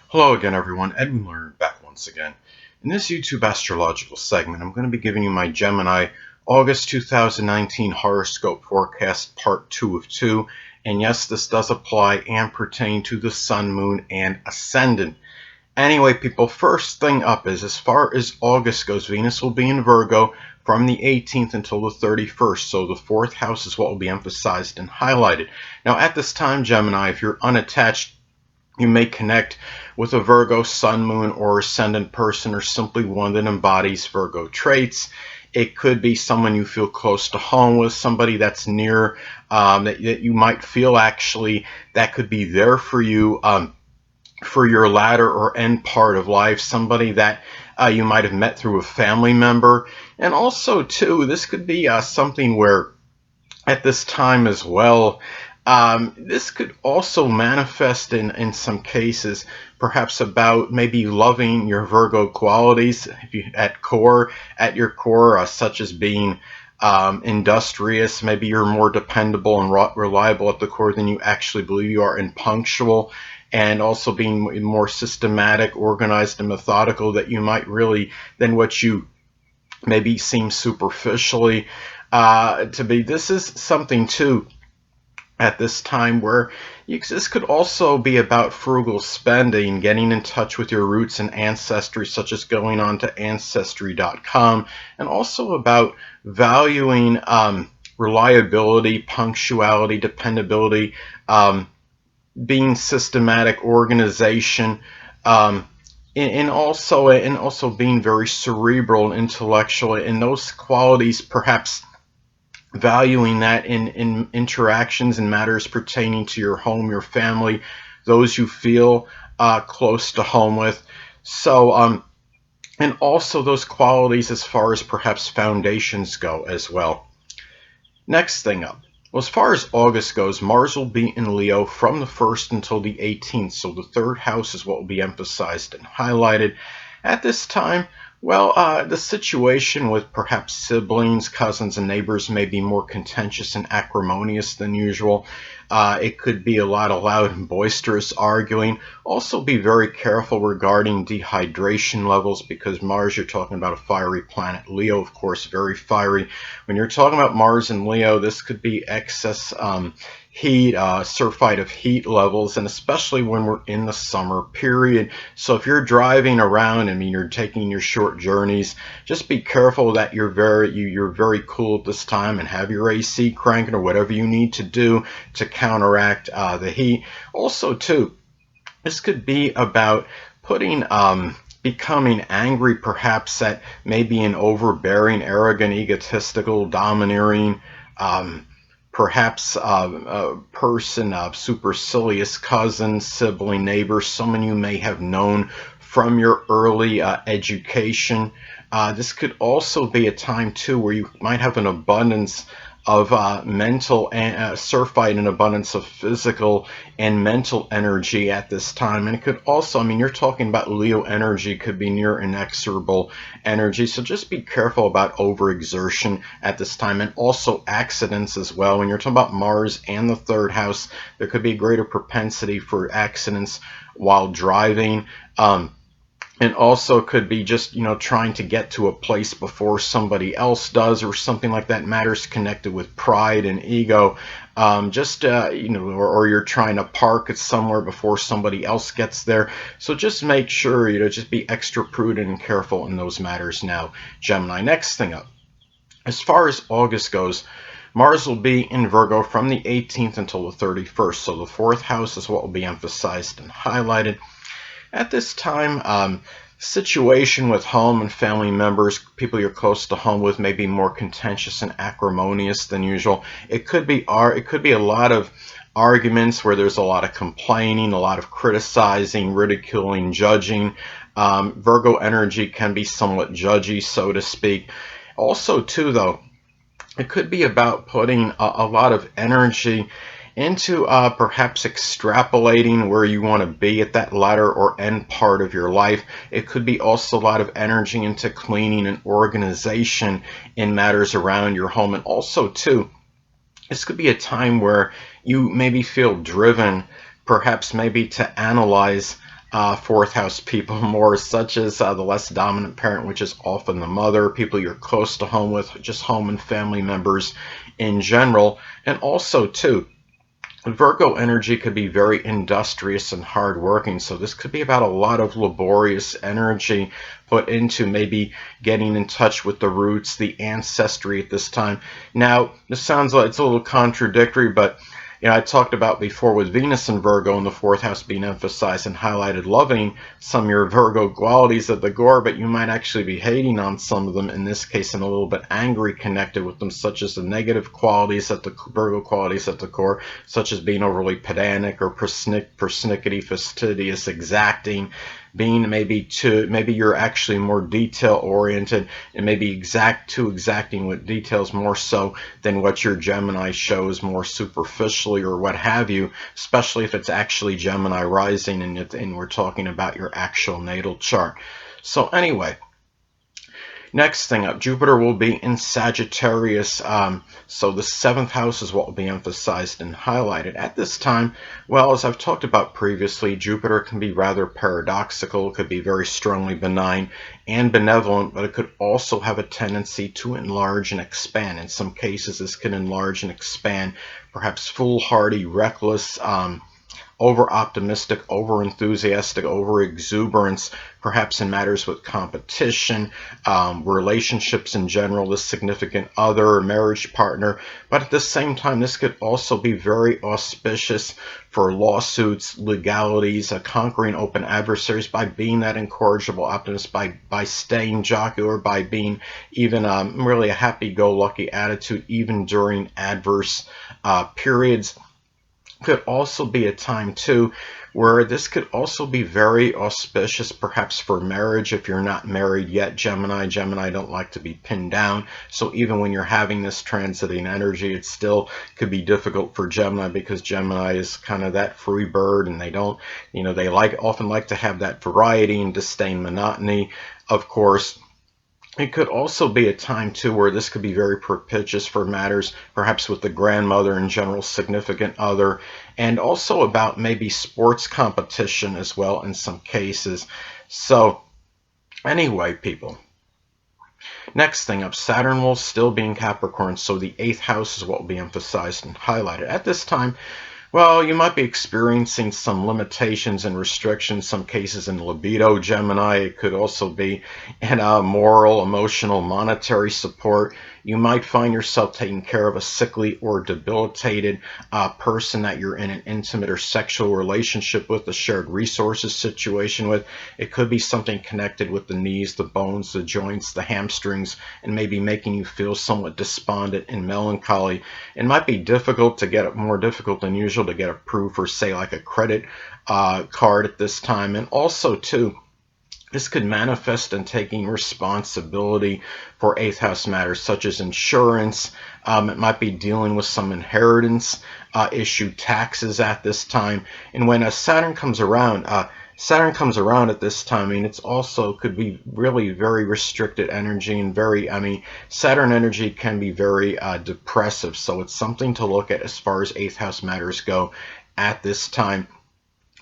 Hello again, everyone. Edwin Learnard back once again. In this YouTube astrological segment, I'm going to be giving you my Gemini August 2019 horoscope forecast part 2 of 2. And yes, this does apply and pertain to the Sun, Moon, and Ascendant. Anyway, people, first thing up is as far as August goes, Venus will be in Virgo from the 18th until the 31st. So the fourth house is what will be emphasized and highlighted. Now, at this time, Gemini, if you're unattached, you may connect with a Virgo, Sun, Moon, or Ascendant person, or simply one that embodies Virgo traits. It could be someone you feel close to home with, somebody that's near, that you might feel actually that could be there for you for your latter or end part of life, somebody that you might have met through a family member. And also, too, this could be something where at this time as well, this could also manifest in some cases, perhaps about maybe loving your Virgo qualities if you, at your core, such as being industrious. Maybe you're more dependable and reliable at the core than you actually believe you are, and punctual, and also being more systematic, organized, and methodical that you might really than what you maybe seem superficially to be. This is something too at this time where this could also be about frugal spending, getting in touch with your roots and ancestry, such as going on to ancestry.com, and also about valuing reliability, punctuality, dependability, being systematic, organization, and also being very cerebral and intellectual, and those qualities perhaps valuing that in interactions and matters pertaining to your home, your family, those you feel close to home with. So, and also those qualities as far as perhaps foundations go as well. Next thing up. Well, as far as August goes, Mars will be in Leo from the 1st until the 18th. So the third house is what will be emphasized and highlighted. At this time, well, the situation with perhaps siblings, cousins, and neighbors may be more contentious and acrimonious than usual. It could be a lot of loud and boisterous arguing. Also be very careful regarding dehydration levels, because Mars, you're talking about a fiery planet. Leo, of course, very fiery. When you're talking about Mars and Leo, this could be excess heat, surfeit of heat levels, and especially when we're in the summer period. So if you're driving around, I mean, you're taking your short journeys, just be careful that you're very cool at this time, and have your AC cranking or whatever you need to do to counteract the heat. Also, too, this could be about putting becoming angry, perhaps at maybe an overbearing, arrogant, egotistical, domineering, perhaps a person, a supercilious cousin, sibling, neighbor, someone you may have known from your early education. This could also be a time too where you might have an abundance of mental surfeit, an abundance of physical and mental energy at this time. And it could also, I mean, you're talking about Leo energy, could be near inexorable energy. So just be careful about overexertion at this time, and also accidents as well. When you're talking about Mars and the third house, there could be a greater propensity for accidents while driving. And also could be just, trying to get to a place before somebody else does, or something like that. Matters connected with pride and ego. Or you're trying to park it somewhere before somebody else gets there. So just make sure, just be extra prudent and careful in those matters now, Gemini. Next thing up. As far as August goes, Mars will be in Virgo from the 18th until the 31st. So the fourth house is what will be emphasized and highlighted. At this time, situation with home and family members, people you're close to home with, may be more contentious and acrimonious than usual. It could be a lot of arguments where there's a lot of complaining, a lot of criticizing, ridiculing, judging. Virgo energy can be somewhat judgy, so to speak. Also, too, though, it could be about putting a lot of energy into perhaps extrapolating where you want to be at that latter or end part of your life. It could be also a lot of energy into cleaning and organization in matters around your home. And also, too, this could be a time where you maybe feel driven, perhaps maybe to analyze fourth house people more, such as the less dominant parent, which is often the mother, people you're close to home with, just home and family members in general. And also, too, Virgo energy could be very industrious and hardworking, so this could be about a lot of laborious energy put into maybe getting in touch with the roots, the ancestry at this time. Now, this sounds like it's a little contradictory, but I talked about before with Venus and Virgo in the fourth house being emphasized and highlighted, loving some of your Virgo qualities at the core, but you might actually be hating on some of them in this case and a little bit angry connected with them, such as the negative qualities at the Virgo qualities at the core, such as being overly pedantic or persnickety, fastidious, exacting, being maybe you're actually more detail oriented and maybe too exacting with details more so than what your Gemini shows more superficially or what have you, especially if it's actually Gemini rising and we're talking about your actual natal chart. So anyway, next thing up, Jupiter will be in Sagittarius, so the 7th house is what will be emphasized and highlighted. At this time, well, as I've talked about previously, Jupiter can be rather paradoxical, it could be very strongly benign and benevolent, but it could also have a tendency to enlarge and expand. In some cases, this can enlarge and expand, perhaps foolhardy, reckless, over-optimistic, over-enthusiastic, over-exuberance, perhaps in matters with competition, relationships in general, the significant other, marriage partner. But at the same time, this could also be very auspicious for lawsuits, legalities, conquering open adversaries by being that incorrigible optimist, by staying jocular, by being even really a happy-go-lucky attitude even during adverse periods. Could also be a time too where this could also be very auspicious perhaps for marriage if you're not married yet. Gemini don't like to be pinned down, so even when you're having this transiting energy, it still could be difficult for Gemini because Gemini is kind of that free bird and they don't, they often like to have that variety and disdain monotony, of course. It could also be a time, too, where this could be very propitious for matters, perhaps with the grandmother and general significant other, and also about maybe sports competition as well in some cases. So, anyway, people. Next thing up, Saturn will still be in Capricorn, so the 8th house is what will be emphasized and highlighted. At this time, well, you might be experiencing some limitations and restrictions, some cases in libido, Gemini. It could also be in moral, emotional, monetary support. You might find yourself taking care of a sickly or debilitated person that you're in an intimate or sexual relationship with, a shared resources situation with. It could be something connected with the knees, the bones, the joints, the hamstrings, and maybe making you feel somewhat despondent and melancholy. It might be difficult to get more difficult than usual to get approved for, say, like a credit card at this time. And also, too, this could manifest in taking responsibility for 8th house matters such as insurance. It might be dealing with some inheritance issue, taxes at this time. And when Saturn comes around at this time, it's also could be really very restricted energy and Saturn energy can be very depressive. So it's something to look at as far as 8th house matters go at this time,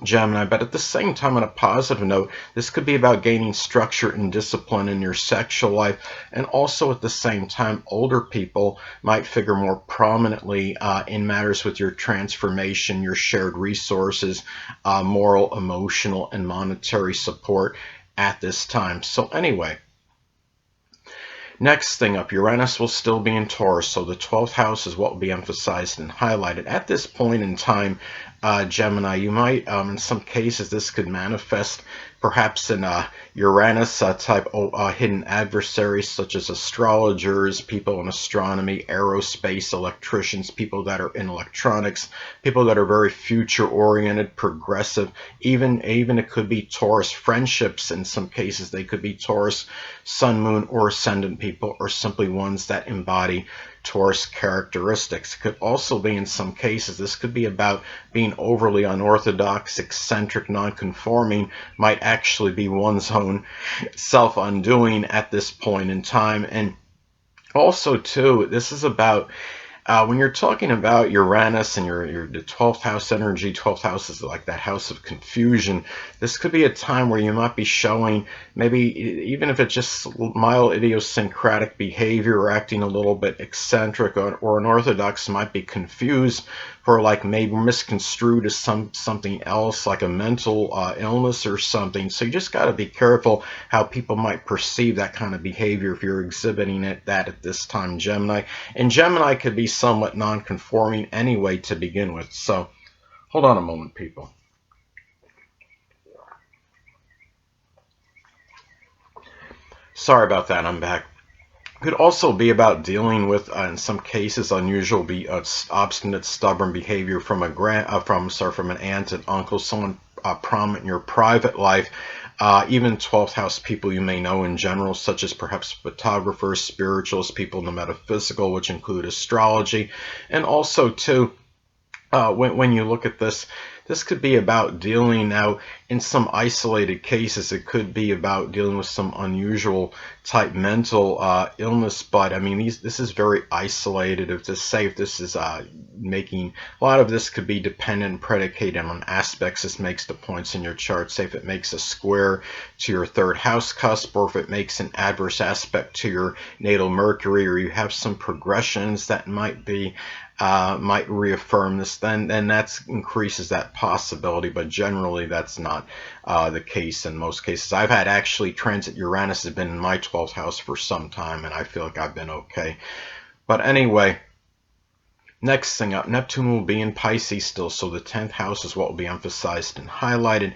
Gemini. But at the same time, on a positive note, this could be about gaining structure and discipline in your sexual life. And also at the same time, older people might figure more prominently in matters with your transformation, your shared resources, moral, emotional, and monetary support at this time. So anyway, next thing up, Uranus will still be in Taurus, so the 12th house is what will be emphasized and highlighted. At this point in time, Gemini, you might, in some cases, this could manifest perhaps in Uranus type hidden adversaries such as astrologers, people in astronomy, aerospace, electricians, people that are in electronics, people that are very future-oriented, progressive. Even it could be Taurus friendships. In some cases, they could be Taurus, Sun, Moon, or Ascendant people, or simply ones that embody Taurus characteristics. It could also be, in some cases, this could be about being overly unorthodox, eccentric, non-conforming, might actually be one's own self-undoing at this point in time. And also, too, this is about When you're talking about Uranus and your the 12th house energy, 12th house is like that house of confusion. This could be a time where you might be showing, maybe even if it's just mild idiosyncratic behavior or acting a little bit eccentric, or unorthodox, might be confused for like maybe misconstrued as something else, like a mental illness or something. So you just got to be careful how people might perceive that kind of behavior if you're exhibiting that at this time, Gemini. And Gemini could be somewhat non-conforming anyway to begin with. So hold on a moment, people. Sorry about that, I'm back. Could also be about dealing with, in some cases, unusual, obstinate, stubborn behavior from from an aunt and uncle, someone prominent in your private life. Even 12th house people you may know in general, such as perhaps photographers, spiritualists, people in the metaphysical, which include astrology, and also too. When you look at this could be about dealing now in some isolated cases. It could be about dealing with some unusual type mental illness, but I mean, this is very isolated. If this is making, a lot of this could be dependent and predicated on aspects this makes to points in your chart. Say if it makes a square to your third house cusp, or if it makes an adverse aspect to your natal Mercury, or you have some progressions that might reaffirm this, then that increases that possibility, but generally that's not the case in most cases. I've had actually transit Uranus has been in my 12th house for some time, and I feel like I've been okay. But anyway, next thing up, Neptune will be in Pisces still, so the 10th house is what will be emphasized and highlighted.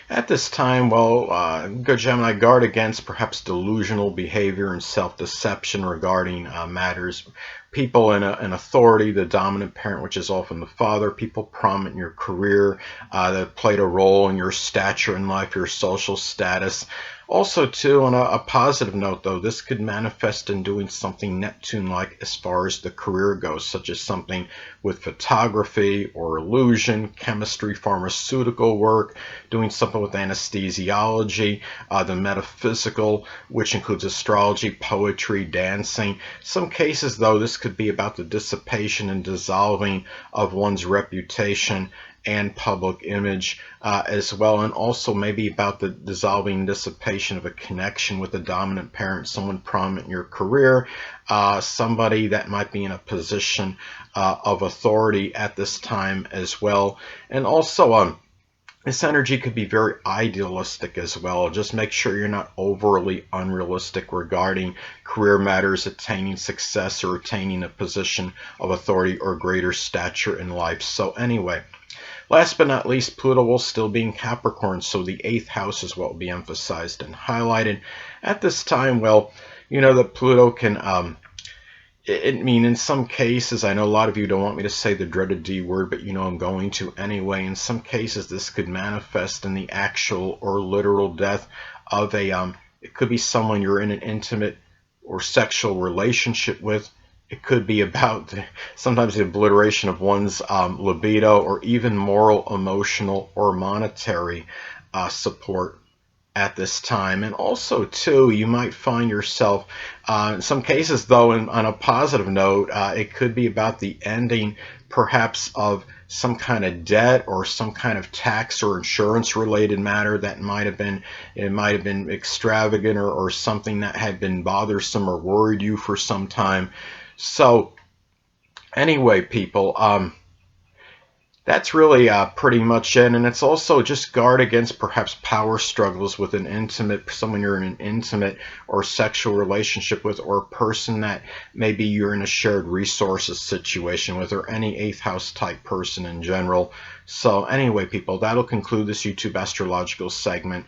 At this time, well, good Gemini, guard against perhaps delusional behavior and self-deception regarding matters. People in authority, the dominant parent, which is often the father, people prominent in your career that played a role in your stature in life, your social status. Also, too, on a positive note, though, this could manifest in doing something Neptune-like as far as the career goes, such as something with photography or illusion, chemistry, pharmaceutical work, doing something with anesthesiology, the metaphysical, which includes astrology, poetry, dancing. Some cases, though, this could be about the dissipation and dissolving of one's reputation and public image as well, and also maybe about the dissolving dissipation of a connection with a dominant parent, someone prominent in your career, somebody that might be in a position of authority at this time as well. And also this energy could be very idealistic as well. Just make sure you're not overly unrealistic regarding career matters, attaining success, or attaining a position of authority or greater stature in life. So anyway, last but not least, Pluto will still be in Capricorn, so the 8th house is what will be emphasized and highlighted. At this time, well, you know that Pluto can, in some cases, I know a lot of you don't want me to say the dreaded D word, but you know I'm going to anyway. In some cases, this could manifest in the actual or literal death of it could be someone you're in an intimate or sexual relationship with. It could be about sometimes the obliteration of one's libido, or even moral, emotional, or monetary support at this time. And also, too, you might find yourself, in some cases, though, on a positive note, it could be about the ending, perhaps, of some kind of debt or some kind of tax or insurance related matter that might have been extravagant, or something that had been bothersome or worried you for some time. So anyway, people, that's really pretty much it. And it's also just guard against perhaps power struggles with someone you're in an intimate or sexual relationship with, or a person that maybe you're in a shared resources situation with, or any 8th house type person in general. So anyway, people, that'll conclude this YouTube astrological segment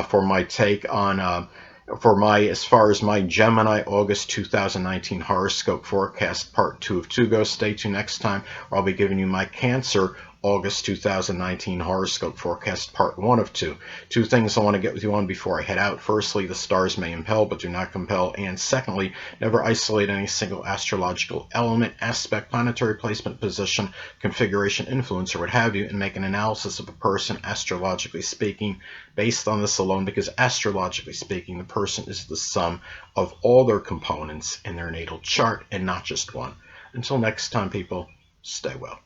for my take on as far as my Gemini August 2019 horoscope forecast part 2 of 2 goes. Stay tuned next time, where I'll be giving you my Cancer August 2019 horoscope forecast part 1 of 2. Two things I want to get with you on before I head out. Firstly, the stars may impel but do not compel. And secondly, never isolate any single astrological element, aspect, planetary placement, position, configuration, influence, or what have you, and make an analysis of a person astrologically speaking based on this alone, because astrologically speaking, the person is the sum of all their components in their natal chart and not just one. Until next time, people, stay well.